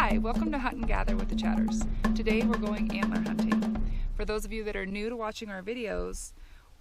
Hi, welcome to Hunt and Gather with the Chatters. Today we're going antler hunting. For those of you that are new to watching our videos,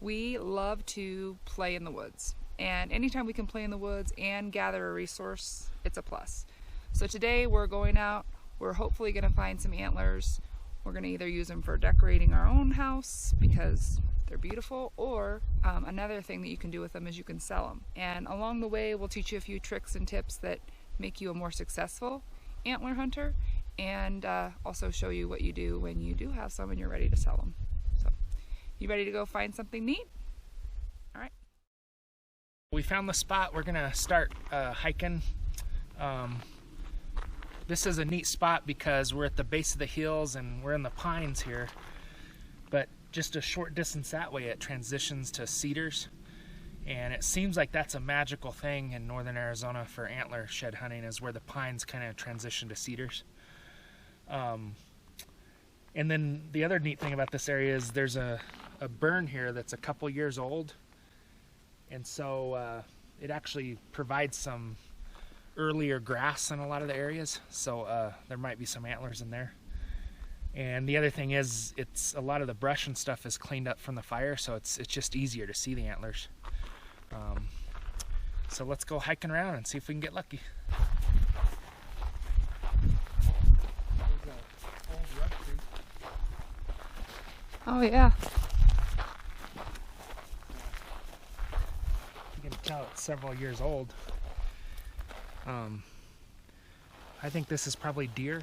we love to play in the woods. And anytime we can play in the woods and gather a resource, it's a plus. So today we're going out, we're hopefully going to find some antlers. We're going to either use them for decorating our own house because they're beautiful, or another thing that you can do with them is you can sell them. And along the way we'll teach you a few tricks and tips that make you a more successful antler hunter, and also show you what you do when you do have some and you're ready to sell them. So, you ready to go find something neat? All right. We found the spot. We're gonna start hiking. This is a neat spot because we're at the base of the hills and we're in the pines here, but just a short distance that way it transitions to cedars. And it seems like that's a magical thing in northern Arizona for antler shed hunting, is where the pines kind of transition to cedars. And then the other neat thing about this area is there's a burn here that's a couple years old. And so it actually provides some earlier grass in a lot of the areas. So there might be some antlers in there. And the other thing is, it's a lot of the brush and stuff is cleaned up from the fire, so it's just easier to see the antlers. So let's go hiking around and see if we can get lucky. Oh yeah. You can tell it's several years old. I think this is probably deer.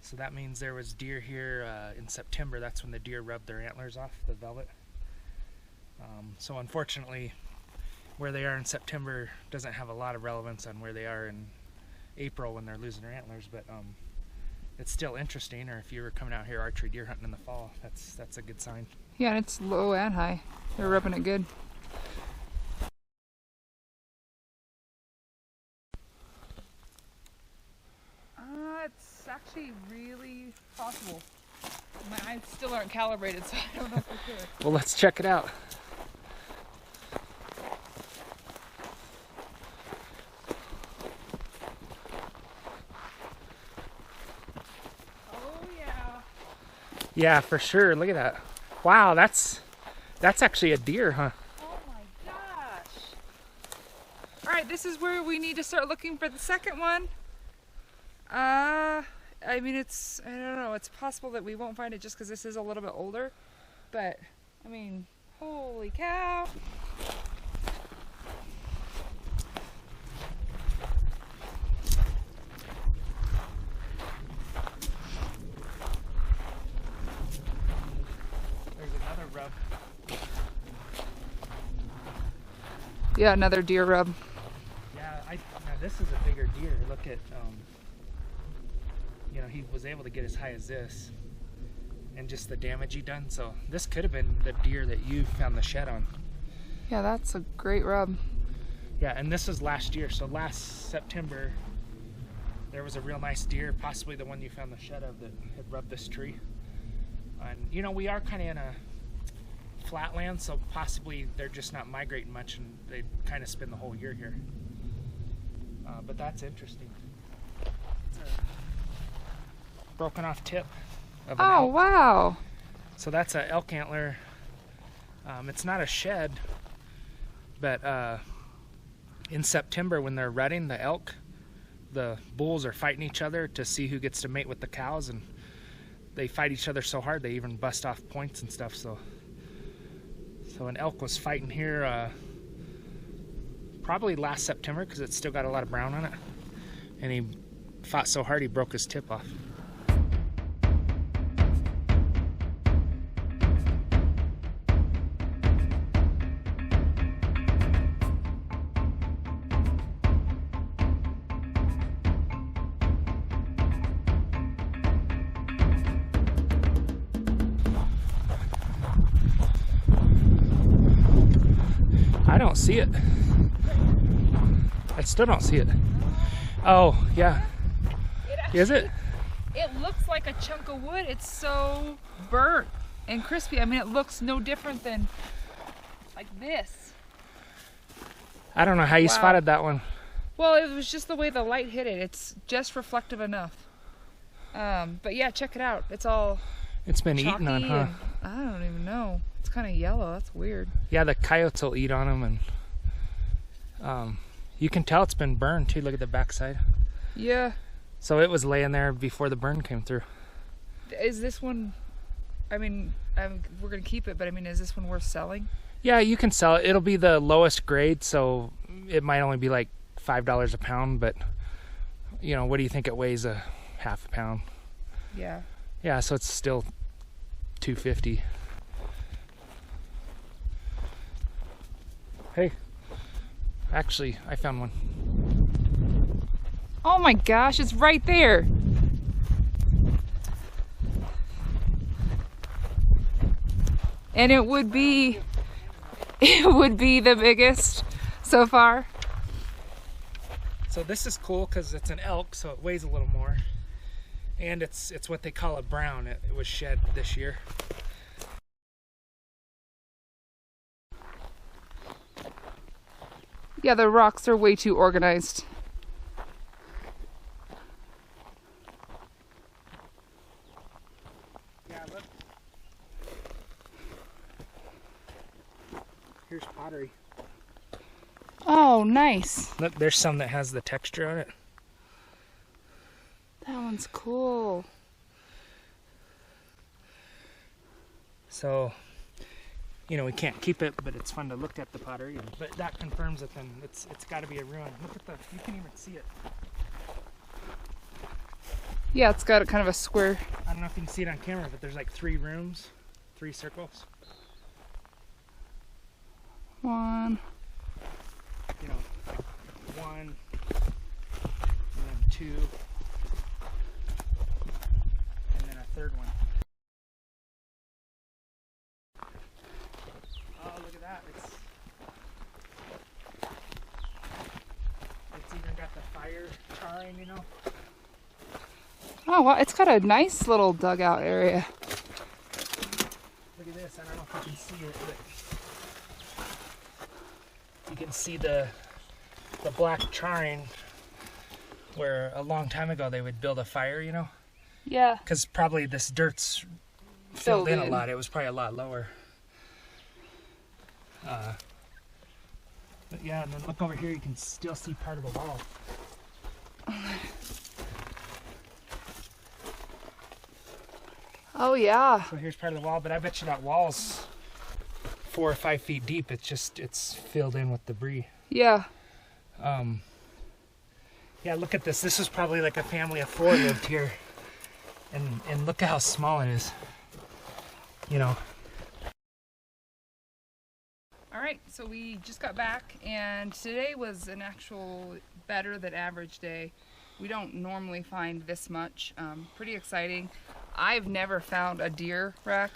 So that means there was deer here in September. That's when the deer rubbed their antlers off, the velvet. So unfortunately, where they are in September doesn't have a lot of relevance on where they are in April when they're losing their antlers, but it's still interesting. Or if you were coming out here archery deer hunting in the fall, that's a good sign. Yeah, and it's low and high. They're rubbing it good. It's actually really possible. My eyes still aren't calibrated, so I don't know for sure. Well, let's check it out. Oh yeah. Yeah, for sure. Look at that. Wow, that's actually a deer, huh? Oh my gosh. All right, this is where we need to start looking for the second one. I mean, I don't know, it's possible that we won't find it just because this is a little bit older, but, I mean, holy cow. There's another rub. Yeah, another deer rub. Yeah, now this is a bigger deer. Look at, you know, he was able to get as high as this, and just the damage he done. So this could have been the deer that you found the shed on. Yeah, that's a great rub. Yeah, and this was last year. So last September, there was a real nice deer, possibly the one you found the shed of, that had rubbed this tree. And you know, we are kind of in a flatland, so possibly they're just not migrating much, and they kind of spend the whole year here. But that's interesting. It's a broken off tip of an elk. Wow. So that's an elk antler. It's not a shed, but in September when they're rutting, the elk, the bulls are fighting each other to see who gets to mate with the cows, and they fight each other so hard they even bust off points and stuff. So an elk was fighting here probably last September because it's still got a lot of brown on it, and he fought so hard he broke his tip off. I don't see it. I still don't see it. Oh, yeah. Is it? It looks like a chunk of wood. It's so burnt and crispy. I mean, it looks no different than like this. I don't know how you spotted that one. Well, it was just the way the light hit it. It's just reflective enough. But yeah, check it out. It's all It's been eaten on, huh? I don't even know. It's kind of yellow. That's weird. Yeah, the coyotes will eat on them, and you can tell it's been burned too. Look at the backside. Yeah. So it was laying there before the burn came through. Is this one, I mean, we're going to keep it, but I mean, is this one worth selling? Yeah, you can sell it. It'll be the lowest grade, so it might only be like $5 a pound, but you know, what do you think it weighs? A half a pound? Yeah. Yeah, so it's still $2.50. Hey, actually, I found one. Oh my gosh, it's right there. And it would be the biggest so far. So this is cool because it's an elk, so it weighs a little more. And it's what they call a brown. It was shed this year. Yeah, the rocks are way too organized. Yeah, look. Here's pottery. Oh, nice. Look, there's some that has the texture on it. That one's cool. So, you know, we can't keep it, but it's fun to look at the pottery. But that confirms it. Then it's got to be a ruin. Look at you can even see it. Yeah, it's got a kind of a square. I don't know if you can see it on camera, but there's like 3 rooms, 3 circles. One. You know, like 1, and then 2, and then a 3rd one. Oh, look at that! It's even got the fire charring, you know. Oh, wow, it's got a nice little dugout area. Look at this. I don't know if you can see it, but you can see the black charring where a long time ago they would build a fire, you know? Yeah. Because probably this dirt's filled in a lot. It was probably a lot lower. But yeah, and then look over here, you can still see part of the wall. Oh yeah. So here's part of the wall, but I bet you that wall's 4 or 5 feet deep. It's filled in with debris. Yeah. Yeah, look at this. This is probably like a family of 4 lived here. And look at how small it is. You know. All right, so we just got back, and today was an actual better than average day. We don't normally find this much. Pretty exciting. I've never found a deer rack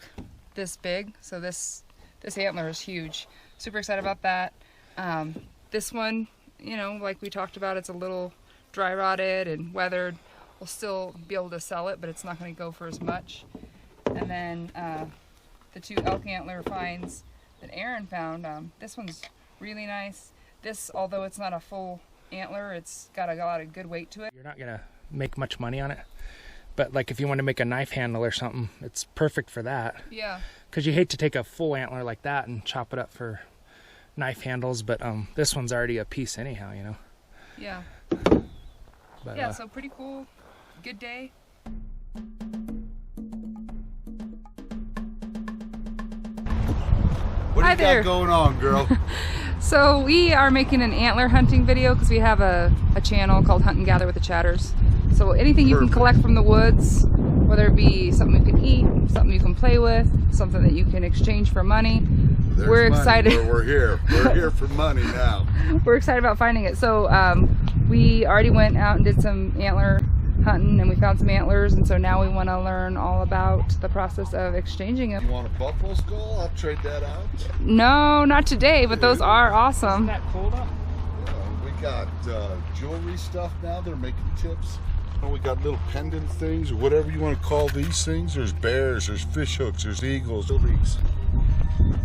this big, so this antler is huge. Super excited about that. This one, you know, like we talked about, it's a little dry rotted and weathered. We'll still be able to sell it, but it's not going to go for as much. And then the 2 elk antler finds that Aaron found. This one's really nice. This, although it's not a full antler, it's got a lot of good weight to it. You're not going to make much money on it, but like if you want to make a knife handle or something, it's perfect for that. Yeah. Because you hate to take a full antler like that and chop it up for knife handles, but this one's already a piece anyhow, you know. Yeah. But, yeah, so pretty cool. Good day. What do Hi you there. got going on, girl? So we are making an antler hunting video because we have a channel called Hunt and Gather with the Chatters. So anything you can collect from the woods, whether it be something you can eat, something you can play with, something that you can exchange for money. There's we're money. excited. We're here. We're here for money now. We're excited about finding it. So we already went out and did some antler hunting, and we found some antlers, and so now we want to learn all about the process of exchanging them. You want a buffalo skull? I'll trade that out. No, not today, but those are awesome. Isn't that cool though? We got jewelry stuff now. They're making tips. We got little pendant things, or whatever you want to call these things. There's bears, there's fish hooks, there's eagles.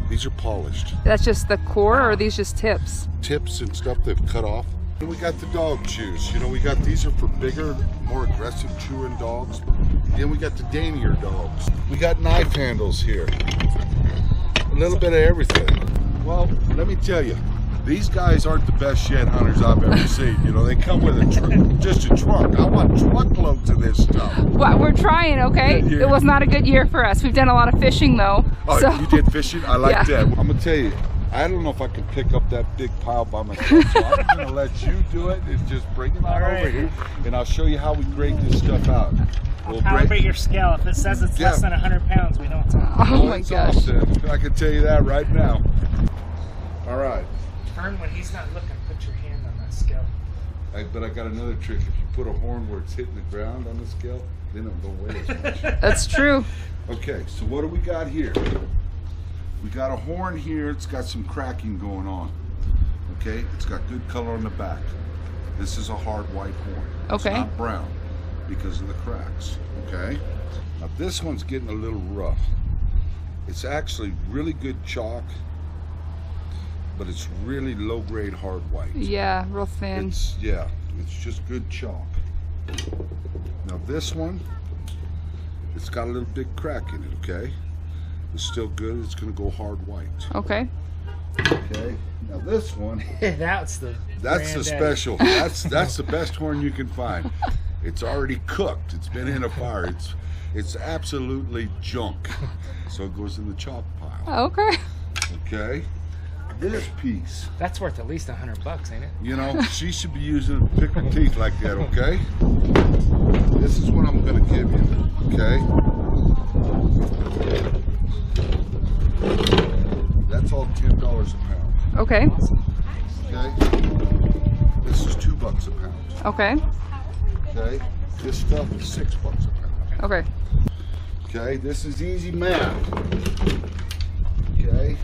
These are polished. That's just the core, or are these just tips? Tips and stuff they've cut off And we got the dog chews. You know, these are for bigger, more aggressive chewing dogs. Then we got the daintier dogs. We got knife handles here. A little bit of everything. Well, let me tell you, these guys aren't the best shed hunters I've ever seen. You know, they come with just a trunk. I want truckloads of this stuff. Well, we're trying, okay? Yeah. It was not a good year for us. We've done a lot of fishing though. Oh, so. You did fishing? I like Yeah. that. I'm gonna tell you, I don't know if I can pick up that big pile by myself, so I'm gonna let you do it and just bring it on over here, and I'll show you how we grade this stuff out. We'll Calibrate your scale. If it says it's less than 100 pounds, we know it's off. Oh my gosh. I can tell you that right now. All right. Fern, when he's not looking, put your hand on that scale. But I got another trick. If you put a horn where it's hitting the ground on the scale, then it don't weigh as much. That's true. Okay, so what do we got here? We got a horn here. It's got some cracking going on. Okay, it's got good color on the back. This is a hard white horn. Okay. It's not brown because of the cracks. Okay. Now this one's getting a little rough. It's actually really good chalk, but it's really low grade hard white. Yeah, real thin. It's just good chalk. Now this one, it's got a little big crack in it, okay? It's still good, it's gonna go hard white. Okay. Okay, now this one, That's the special. That's the best horn you can find. It's already cooked, it's been in a fire, it's absolutely junk. So it goes in the chalk pile. Okay. Okay? This piece, That's worth at least $100, ain't it? you know, she should be using it to pick her teeth like that, okay? This is what I'm gonna give you, okay? That's all $10 a pound, Okay. okay? This is $2 a pound, Okay. okay? This stuff is $6 a pound, Okay. okay? This is easy math, okay?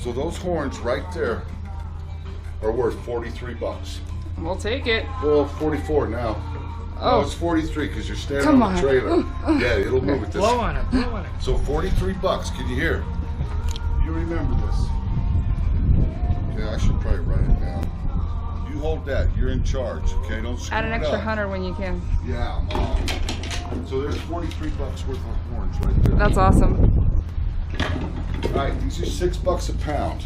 So those horns right there are worth $43. We'll take it. Well, 44 now. Oh. No, it's 43 because you're standing Come on the on. trailer. Yeah, it'll move it this. Blow on it, blow on it. So $43. Can you hear? You remember this? Okay, I should probably write it down. You hold that. You're in charge. Okay, don't screw Add an it extra up. 100 when you can. Yeah, I'm on. So there's $43 worth of horns right there. That's awesome. All right, these are $6 a pound.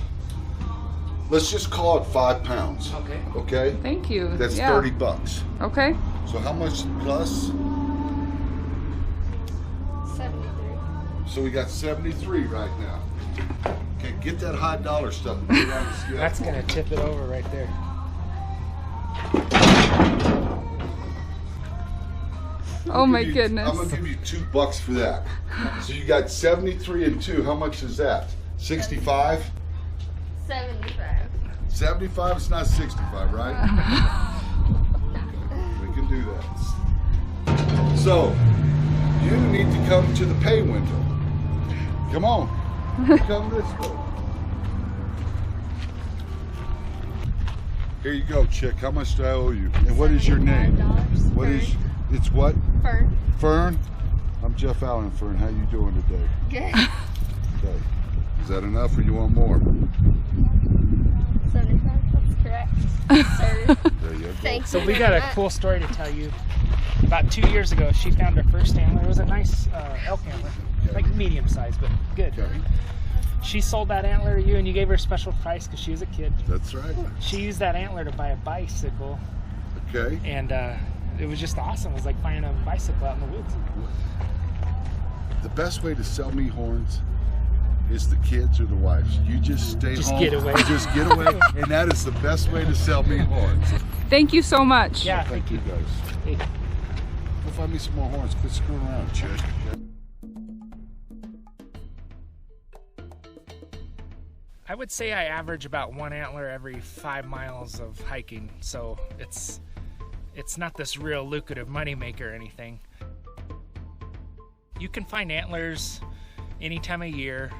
Let's just call it 5 pounds. Okay. Okay. Thank you. That's yeah. $30. Okay. So how much plus? 73. So we got 73 right now. Okay, get that high dollar stuff. And put it on the scale. That's gonna tip it over right there. Oh my I'm goodness. gonna give you $2 for that. So you got 73 and 2. How much is that? 65? 75. 75? It's not 65, right? We can do that. So you need to come to the pay window. Come on. Come this way. Here you go, chick. How much do I owe you? And what is your name? $75. What is? It's what? Fern. Fern. I'm Jeff Allen. Fern, how you doing today? Good. Okay. Is that enough, or you want more? 75. That's correct. Sir. There you go. Thanks. So we got a cool story to tell you. About 2 years ago, she found her first antler. It was a nice elk antler, like medium size, but good. Okay. She sold that antler to you, and you gave her a special price because she was a kid. That's right. She used that antler to buy a bicycle, Okay. and it was just awesome. It was like buying a bicycle out in the woods. The best way to sell me horns is the kids or the wives. You just stay Just home. get away. Just get away. And that is the best way to sell me horns. Thank you so much. Yeah, Thank you guys. Hey. Go find me some more horns. Quit screwing around, chick. I would say I average about one antler every 5 miles of hiking, so it's not this real lucrative moneymaker or anything. You can find antlers any time of year.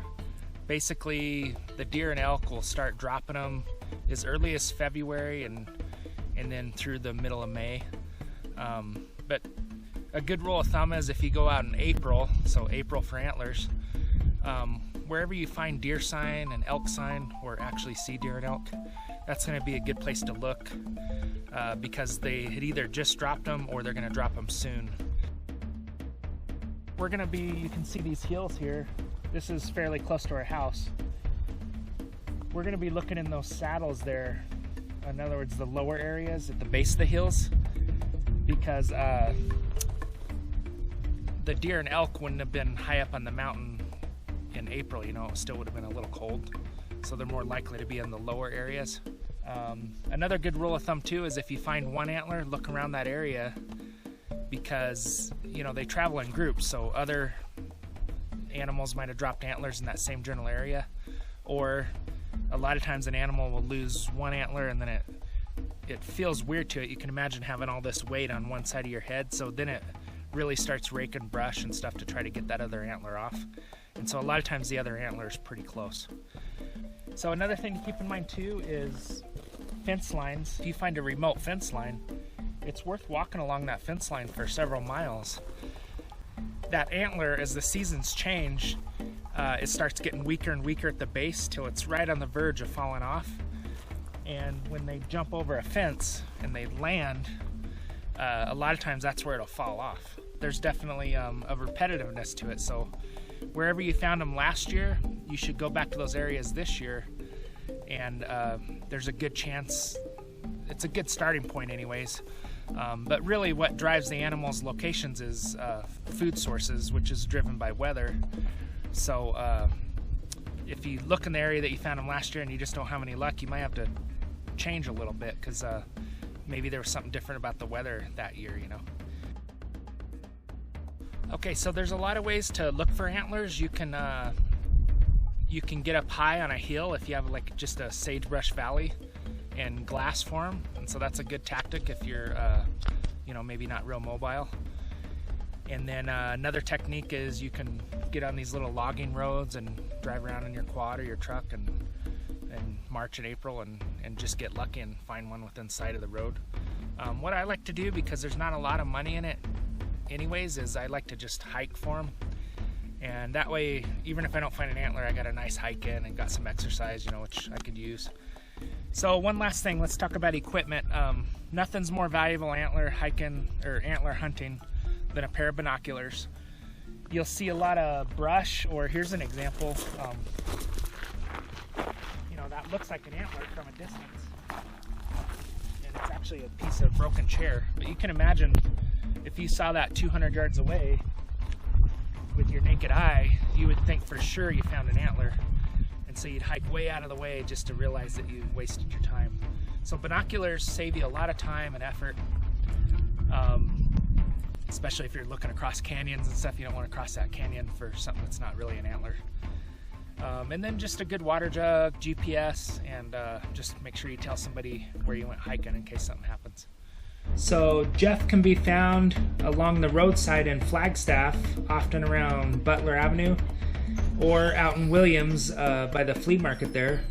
Basically, the deer and elk will start dropping them as early as February and then through the middle of May. But a good rule of thumb is if you go out in April, so April for antlers, wherever you find deer sign and elk sign, or actually see deer and elk, that's going to be a good place to look because they had either just dropped them or they're going to drop them soon. We're going to be, you can see these hills here. This is fairly close to our house. We're going to be looking in those saddles there. In other words, the lower areas at the base of the hills, because the deer and elk wouldn't have been high up on the mountain in April, you know, it still would have been a little cold. So they're more likely to be in the lower areas. Another good rule of thumb too is if you find one antler, look around that area, because, you know, they travel in groups, so other animals might have dropped antlers in that same general area, or a lot of times an animal will lose one antler and then it feels weird to it. You can imagine having all this weight on one side of your head, so then it really starts raking brush and stuff to try to get that other antler off. And so a lot of times the other antler is pretty close. So another thing to keep in mind too is fence lines. If you find a remote fence line, it's worth walking along that fence line for several miles. That antler, as the seasons change, it starts getting weaker and weaker at the base till it's right on the verge of falling off. And when they jump over a fence and they land, a lot of times that's where it'll fall off. There's definitely a repetitiveness to it, so wherever you found them last year, you should go back to those areas this year, and there's a good chance, it's a good starting point anyways. But really what drives the animals' locations is food sources, which is driven by weather. So if you look in the area that you found them last year and you just don't have any luck, you might have to change a little bit, because maybe there was something different about the weather that year, you know. Okay, so there's a lot of ways to look for antlers. You can get up high on a hill if you have like just a sagebrush valley and glass for them, and so that's a good tactic if you're you know, maybe not real mobile. And then another technique is you can get on these little logging roads and drive around in your quad or your truck and March and April and just get lucky and find one within sight of the road. What I like to do, because there's not a lot of money in it anyways, is I like to just hike for them. And that way, even if I don't find an antler, I got a nice hike in and got some exercise, you know, which I could use. So one last thing, let's talk about equipment. Nothing's more valuable antler hiking or antler hunting than a pair of binoculars. You'll see a lot of brush, or here's an example. You know, that looks like an antler from a distance, and it's actually a piece of broken chair. But you can imagine if you saw that 200 yards away with your naked eye, you would think for sure you found an antler. And so you'd hike way out of the way just to realize that you wasted your time. So binoculars save you a lot of time and effort, especially if you're looking across canyons and stuff. You don't want to cross that canyon for something that's not really an antler. And then just a good water jug, GPS, and just make sure you tell somebody where you went hiking in case something happens. So Jeff can be found along the roadside in Flagstaff, often around Butler Avenue, or out in Williams by the flea market there.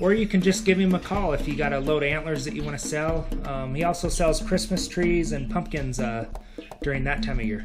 Or you can just give him a call if you got a load of antlers that you want to sell. He also sells Christmas trees and pumpkins during that time of year.